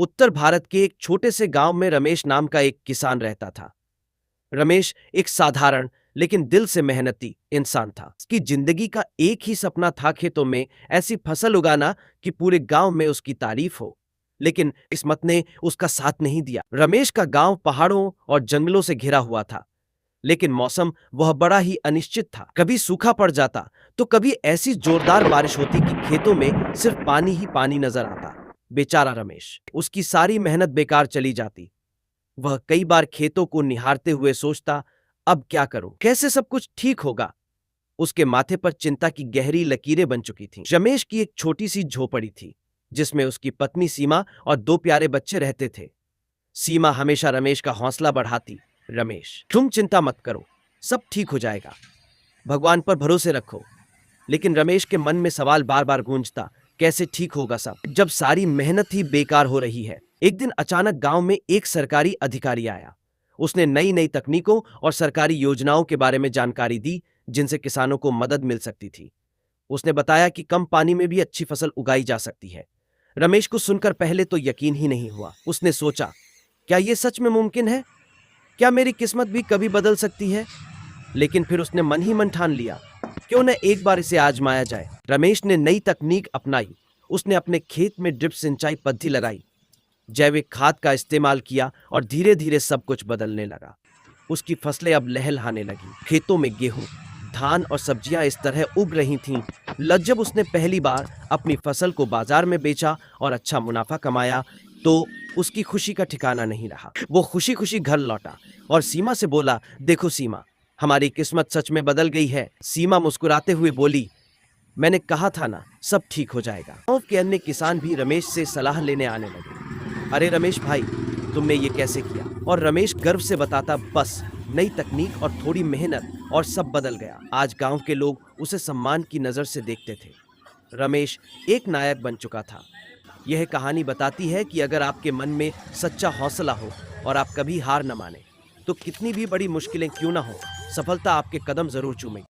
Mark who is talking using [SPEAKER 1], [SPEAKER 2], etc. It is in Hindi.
[SPEAKER 1] उत्तर भारत के एक छोटे से गांव में रमेश नाम का एक किसान रहता था। रमेश एक साधारण लेकिन दिल से मेहनती इंसान था। उसकी जिंदगी का एक ही सपना था खेतों में ऐसी फसल उगाना कि पूरे गांव में उसकी तारीफ हो। लेकिन किस्मत ने उसका साथ नहीं दिया। रमेश का गांव पहाड़ों और जंगलों से घिरा हुआ था, लेकिन मौसम वह बड़ा ही अनिश्चित था। कभी सूखा पड़ जाता तो कभी ऐसी जोरदार बारिश होती कि खेतों में सिर्फ पानी ही पानी नजर आता। बेचारा रमेश, उसकी सारी मेहनत बेकार चली जाती। वह कई बार खेतों को निहारते हुए सोचता, अब क्या करूं, कैसे सब कुछ ठीक होगा। उसके माथे पर चिंता की गहरी लकीरें बन चुकी थीं। रमेश की एक छोटी सी झोपड़ी थी, जिसमें उसकी पत्नी सीमा और 2 प्यारे बच्चे रहते थे। सीमा हमेशा रमेश का हौसला बढ़ाती, रमेश तुम चिंता मत करो, सब ठीक हो जाएगा, भगवान पर भरोसे रखो। लेकिन रमेश के मन में सवाल बार बार गूंजता, कैसे ठीक होगा सब, जब सारी मेहनत ही बेकार हो रही है। एक दिन अचानक गांव में एक सरकारी अधिकारी आया। उसने नई नई तकनीकों और सरकारी योजनाओं के बारे में जानकारी दी, जिनसे किसानों को मदद मिल सकती थी। उसने बताया कि कम पानी में भी अच्छी फसल उगाई जा सकती है। रमेश को सुनकर पहले तो यकीन ही नहीं हुआ। उसने सोचा, क्या यह सच में मुमकिन है? क्या मेरी किस्मत भी कभी बदल सकती है? लेकिन फिर उसने मन ही मन ठान लिया, क्यों न एक बार इसे आजमाया जाए। रमेश ने नई तकनीक अपनाई। उसने अपने खेत में ड्रिप सिंचाई पद्धति लगाई, जैविक खाद का इस्तेमाल किया और धीरे धीरे सब कुछ बदलने लगा। उसकी फसलें अब लहलहाने लगी। खेतों में गेहूं, धान और सब्जियां इस तरह उग रही थीं। जब उसने पहली बार अपनी फसल को बाजार में बेचा और अच्छा मुनाफा कमाया, तो उसकी खुशी का ठिकाना नहीं रहा। वो खुशी खुशी घर लौटा और सीमा से बोला, देखो सीमा, हमारी किस्मत सच में बदल गई है। सीमा मुस्कुराते हुए बोली, मैंने कहा था ना, सब ठीक हो जाएगा। गांव के अन्य किसान भी रमेश से सलाह लेने आने लगे। अरे रमेश भाई, तुमने ये कैसे किया? और रमेश गर्व से बताता, बस नई तकनीक और थोड़ी मेहनत और सब बदल गया। आज गांव के लोग उसे सम्मान की नजर से देखते थे। रमेश एक नायक बन चुका था। यह कहानी बताती है कि अगर आपके मन में सच्चा हौसला हो और आप कभी हार न माने, तो कितनी भी बड़ी मुश्किलें क्यों ना हो, सफलता आपके कदम जरूर चूमेगी।